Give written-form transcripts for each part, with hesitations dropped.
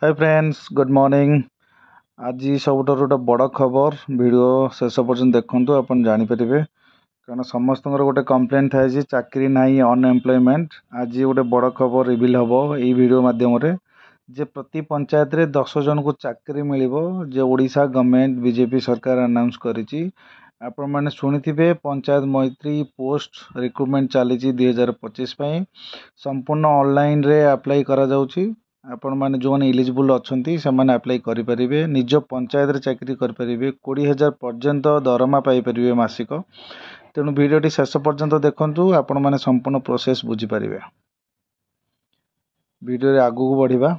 Hi friends good morning. आज सबुठार गोटे बड़ खबर वीडियो शेष पर्यटन देखूँ आपन जानीपर कारण समस्त गोटे कंप्लेन थाए जे चाकरी नहीं अनएम्प्लॉयमेंट। आज गोटे बड़ खबर रिवील हम यही वीडियो माध्यम जे प्रति पंचायत रे 10 जन को चाकरी मिलिबो जे ओडिशा गवर्नमेंट बीजेपी सरकार अनाउंस करिछि। आपण माने शुणिथिबे पंचायत मैत्री पोस्ट रिक्रुटमेंट चली 2025 संपूर्ण ऑनलाइन रे अप्लाई करा जाउछि। आपण माने जो इलिजिबल अच्छी से अप्लाई करें निज पंचायत रे चाकरी करें 20,000 पर्यंत दरमा पाइपर मासिक। तेणु भिडियोटी शेष पर्यंत देखूँ आपण माने संपूर्ण प्रोसेस बुझीपारे। भिडियो आगू बढ़िबा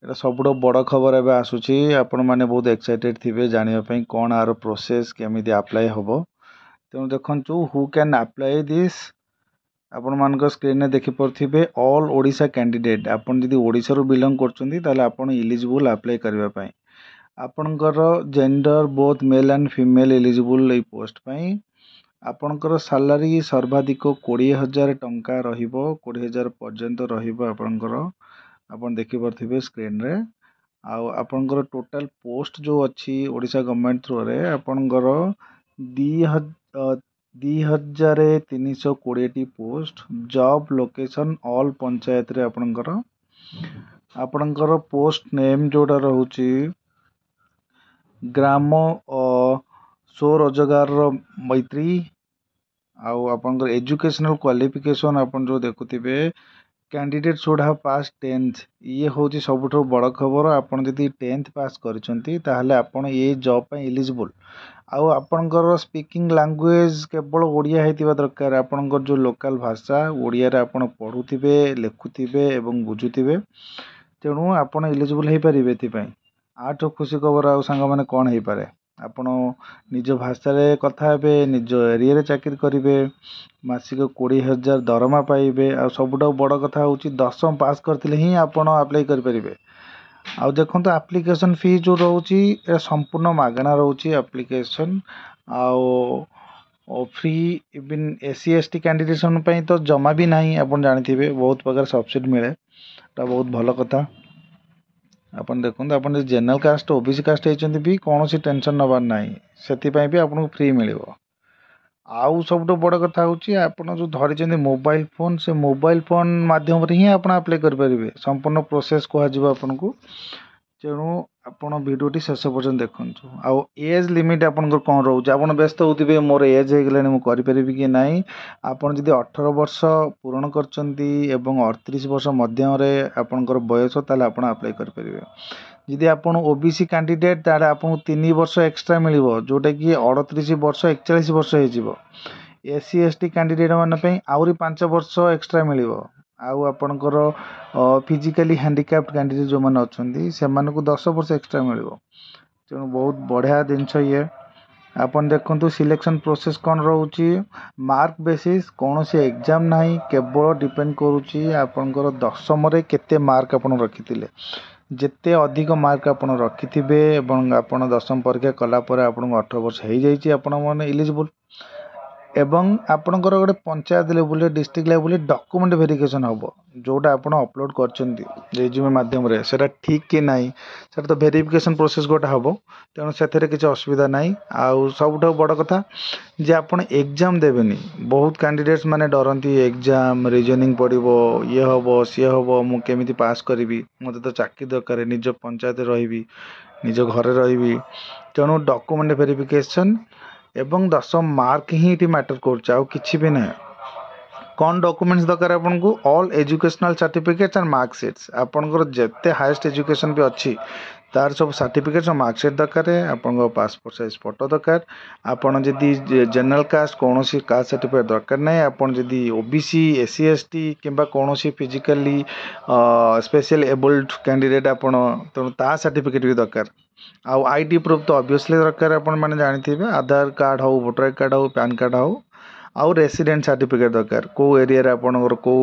एटा सबुठ बड़ खबर एवं आसूची आपण माने बहुत एक्साइटेड थिबे जानिबा कौन आर प्रोसेस केमिति अप्लाई हम। तेणु देखु हु कैन अप्लाई दिस आपण मान स्क्रीन देखिपे ऑल ओडिशा कैंडिडेट आपन जदि ओडिशा रू बिलोंग करछन इलिजिबल अप्लाई करने आपणकर gender both male and female eligible post आपणकर सैलरी सर्वाधिक 20,000 टंका रहिबो 20,000 पर्यंत रहिबो आपणकर आपन देखिपे स्क्रीन रे। आपणकर टोटल पोस्ट जो अच्छी ओडिशा गवर्नमेंट थ्रू रे आपणकर 2,320 post job location all panchayat रे आपणकर पोस्ट नेम जोड़ा रहूची ग्राम स्वरोजगार मैत्री। आपणकर एजुकेशनल क्वालिफिकेशन आपन जो देखुथिबे candidate should have pass 10th। ये हूँ सबुठ बड़ खबर। आपन जदि 10th पास करछंती ताहले आपन ये जॉब पे एलिजिबल। आउ आपनकर स्पीकिंग लैंग्वेज केवल ओडिया हेतिबा दरकार। आपनकर जो लोकल भाषा ओडिया रे आपन पढ़ुथिबे लेखुथिबे एवं बुझुथिबे तेणु आपन एलिजिबल हे परिबे। एथिपई आठ खुशी खबर आउ सांग माने कोन हे पारे आपण निज भाषा रे कथा हेबे निज एरिया रे चाकरी करिवे मासिक 20,000 दरमा पाइबे। आ सबुठ बड़ कथा होची 10th पास करथिले ही आपण अप्लाई करि परिबे। आ देखंतु एप्लीकेशन फी जो रहूची ए संपूर्ण मागणा रहूची एप्लीकेशन आउ free even SC ST candidates तो जमा भी नहीं। आपण जानिथिबे बहुत प्रकार सब्सिडी मिले ता बहुत भल कथा। आपन देखंतु आपन जनरल कास्ट ओबीसी कास्ट होइचंती भी कोनोसी टेंशन नबार नाही सेति भी आपन फ्री मिलिबो। आउ सबुठ बड़ कथा होची आपन जो धरिचंती मोबाइल फोन से मोबाइल फोन माध्यम रे ही आपन अप्लाई कर परिबे संपूर्ण प्रोसेस को हजिबो आपन को। तेणु आपण वीडियोटी शेष पर्यंत देखंतु। आउ एज लिमिट आपन कोन रहउछ आपन व्यस्त होतिबे मोर एज हे गेलानी मु करि परिबि कि नाही। आपन जदि 18 वर्ष पूर्ण करचंती एवं 38 वर्ष मध्य रे आपनकर बयस ताले आपन अप्लाई कर परिबे। जदि आपन ओबीसी कैंडिडेट ताले आपन 3 वर्ष एक्स्ट्रा मिलिबो जोटा कि 38 वर्ष 41 वर्ष हे जिवो। एससी एसटी कैंडिडेट मान पे आउरी 5 वर्ष एक्स्ट्रा मिलिबो। आउ आपनकर फिजिकली हैंडिकैप्ड कैंडिडेट जो माने अछंती से माने को 10 वर्ष एक्स्ट्रा मिलिबो। तेणु बहुत बढ़िया जिनस ये आपन देखंतु सिलेक्शन प्रोसेस कौन रहउची मार्क बेसिस कौन से एग्जाम नहीं केवल डिपेंड करूची आपनकर 10th रे केते मार्क आपन रखिथिले। जेते अधिक मार्क आपन रखिथिबे एवं आपन 10th परीक्षा कला परे आपन 18 वर्ष हे जाईची आपन माने एलिजिबल। एवं आपनकर गोटे panchayat level district level document verification हम जोटा आपन अपलोड करछंती रेज्यूमे माध्यम रे सेटा ठीक कि नाही सेटा तो वेरिफिकेशन प्रोसेस गोटा हम। तेणु से किसी असुविधा नहीं। आउ सबुठ बड़ कथा जे आपन एग्जाम देबेनी बहुत कैंडिडेट्स माने डरंती एग्जाम रीजनिंग पड़िबो ये हम सी हम मु केमिति पास करी मते तो चाकरी दरकार निज पंचायत रही निज घरे रही। तेणु डॉक्यूमेंट वेरिफिकेशन एवं 10 मार्क ही इटी मैटर कर किसी भी ना। कौन डॉक्यूमेंट्स दरकार आपन को all educational certificates and marksheets आपनकर जेते हाईएस्ट एजुकेशन भी अच्छी तार सब सर्टिफिकेट्स और मार्कशीट दरकार। आपन पासपोर्ट साइज फोटो दरकार। आपन जदि जनरल कास्ट कौनसी कास्ट सर्टिफिकेट दरकार नहीं। आपन जदि ओबीसी एससी एसटी किंबा कौनसी फिजिकली स्पेशल एबल्ड कैंडिडेट आपन तेणु ता सर्टिफिकेट भी दरकार। आउ आईडी प्रूफ तो ऑब्वियसली दरकार आपन माने जानिथिबे आधार कार्ड हो वोटर कार्ड हो पैन कार्ड हो आउ रेसिडेंट सर्टिफिकेट दरकार को एरिया रे आपनकर को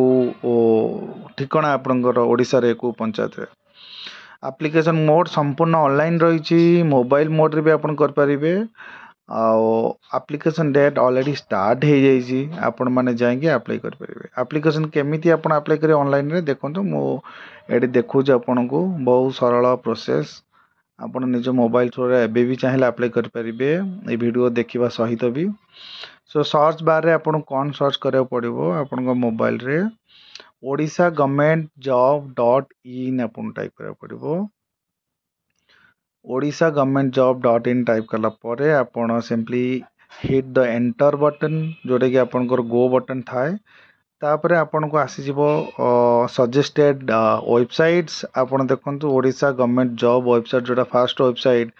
ठिकाना आपनकर ओडिसा रे को पंचायत रे। एप्लीकेशन मोड संपूर्ण ऑनलाइन रही मोबाइल मोड रे भी आपन कर परिबे। आप्लिकेशन डेट ऑलरेडी स्टार्ट हो जाइए आपण मैंने जाएंगे अप्लाई करेंगे आप्लिकेशन केमिति आपण अप्लाई करेंगे ऑनलाइन रे देखो मुझे देखूँ आपण को बहुत सरल प्रोसेस आपण निज मोबाइल थ्रू एबे भी चाहिए अप्लाई करेंगे ये वीडियो देखा सहित भी सो सर्च बार रे आपण कौन सर्च करा पड़ो आपण मोबाइल रे Odisha government job dot in आपण टाइप करा पड़ो Odisha government job dot in type कला परे आपण simply hit the enter button जोटा कि आपनकर गो बटन थाए तापर आपन को आसी जीवो सजेस्टेड वेबसाइट्स आपण देखंतु ओडिशा गवर्नमेंट जॉब वेबसाइट जोटा फास्ट वेबसाइट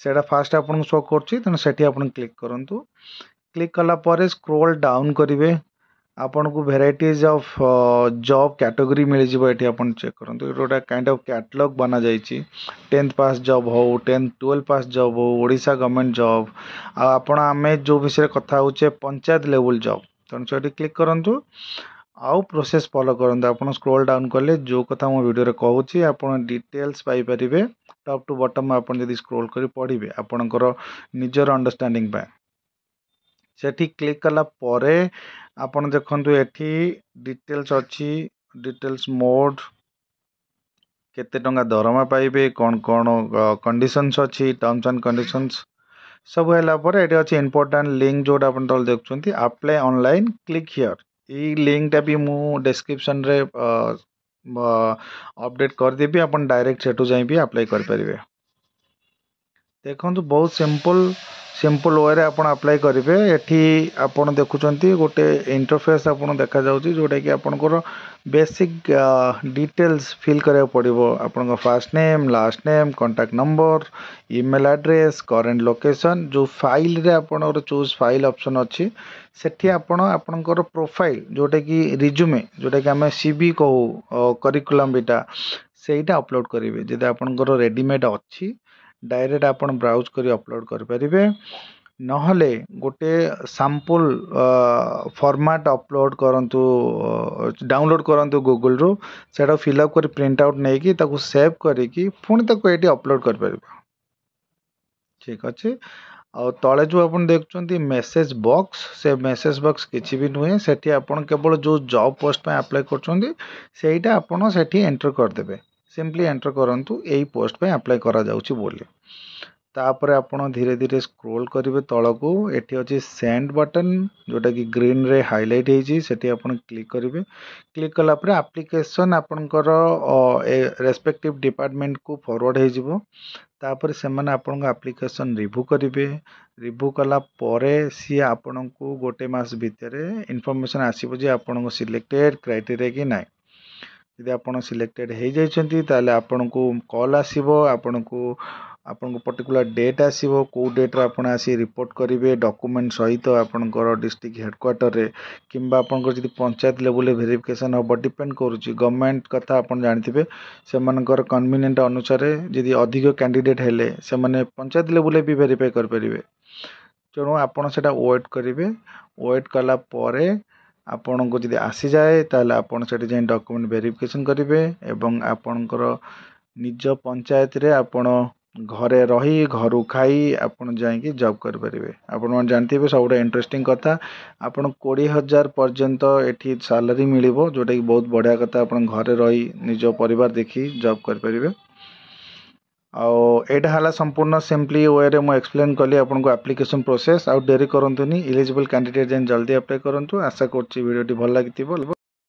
सेटा फास्ट आपन शो करछि तने सेठी आपन क्लिक करंतु क्लिक कला परे स्क्रॉल डाउन करिवे आपन को वेराइटीज ऑफ जॉब कैटेगरी मिल जिवो एठी आपन चेक करंतु एटा काइंड ऑफ कैटलॉग बना जाईची 10th पास जॉब हो 10th 12 पास जॉब हो ओडिशा गवर्नमेंट जॉब आपण आमे जो विषय कथा होचे पंचायत लेवल जॉब तन सेठी क्लिक करंतु आउ प्रोसेस फॉलो करंतु आपण स्क्रॉल डाउन करले जो कथा मो वीडियो रे कहूची आपण डिटेल्स पाई परिबे टॉप टू बॉटम आपण जदी स्क्रॉल करी पढिबे आपणकर निजर अंडरस्टैंडिंग पा सेठी क्लिक कला परे आपण देखंतु एठी डिटेल्स अछि डिटेल्स मोड केते टंगा दरमा पाइबे कौन कौन कंडीशंस अछि टर्म्स एंड कंडीशंस सब हैला परे एठी अछि इंपोर्टेंट लिंक जोटा आपण तल देखछंती अप्लाई ऑनलाइन क्लिक हियर ई लिंक टा भी मु डिस्क्रिप्शन रे अपडेट कर देबी आपण डायरेक्ट सेटु जाई भी अप्लाई कर परिबे देखो बहुत सिंपल वे रे आपण अप्लाई करेंगे एठी आपण देखुचंती गोटे इंटरफेस आपण देखा जाउची जोटा कि आपनकर बेसिक डिटेल्स फिल करा पड़ो आपण fast name last name contact number email address current location जो फाइल रे आपण चूज फाइल ऑप्शन अच्छी सेठी आपण आपनकर प्रोफाइल जोटा कि रिज्यूमे जोटा कि आम सीवी कहू करिकुलम बिटा सेटा अपलोड करेंगे जदि आपनकर रेडीमेड अच्छी डायरेक्ट आपण ब्राउज करी अपलोड कर परिबे नहले गोटे सैंपल फॉर्मेट अपलोड करंतु डाउनलोड करंतु गूगल रो सेटा फिल अप कर प्रिंट आउट नै कि ताको सेव करी कि पुणी ताको एटी अपलोड कर परिबे ठीक अछि आ तळे जो आपण देखचंती मेसेज बॉक्स से मेसेज बॉक्स किछि भी नुहे सेठी आपण केवल जो जॉब पोस्ट पे अप्लाई करचंती सेटा आपण सेठी एंटर कर देबे सिंपली एंटर करंतु एई पोस्ट पे अप्लाई करा जाउची बोली तापर आपण धीरे धीरे स्क्रॉल करिवे तळको एठी अछि सेंड बटन जोटा कि ग्रीन रे हाइलाइट हेजी सेठी आपण क्लिक करिवे क्लिक कला पर एप्लीकेशन आपनकर रेस्पेक्टिव डिपार्टमेंट को फॉरवर्ड हे जिवो तापर से माने आपन एप्लीकेशन रिव्यू करिवे रिव्यू कला परे सी आपन को गोटे मास भितरे इन्फॉर्मेशन आसीबो जे आपन को सिलेक्टेड क्राइटेरिया कि नाइ यदि आपन सिलेक्टेड हे जाइछंती ताले आपन को कॉल आसीबो आपन को पर्टिकुलर डेट आसीबो को डेट रे आपन आसी रिपोर्ट करिवे डॉक्यूमेंट सहित आपनकर डिस्ट्रिक्ट हेडक्वार्टर रे किंबा आपनकर जदि पंचायत लेवल रे वेरिफिकेशन हो डिपेंड करूची गवर्नमेंट कथा आपन जानथिबे से मानकर कन्वीनियंट अनुसार जदि अधिक कैंडिडेट हेले से माने पंचायत लेवल रे भी वेरीफाई कर परिवे तेणु आपन सेटा वेट करिवे वेट कला परे आपन को जदि आसी जाए ताले आपन सेठी जे डॉक्यूमेंट वेरिफिकेशन करिवे एवं आपनकर निज पंचायत रे आपन घरे रही घर खाई आपन जाइए जॉब कर परिवे आपन मन जानथिबे सबटा इंटरेस्टिंग कथा आपन 20,000 पर्यंत एठी सैलरी मिलिबो जोटा कि बहुत बढ़िया कथा आपन घरे रही निज परिवार देखी जॉब कर परिवे एटा हला संपूर्ण सिंपली वे रे मो एक्सप्लेन कली आपन को एप्लीकेशन प्रोसेस आउ डेरी करंतुनी एलिजिबल कैंडिडेट जेन जल्दी अप्लाई करंतु आशा करछि वीडियो टी भल लागितिबो।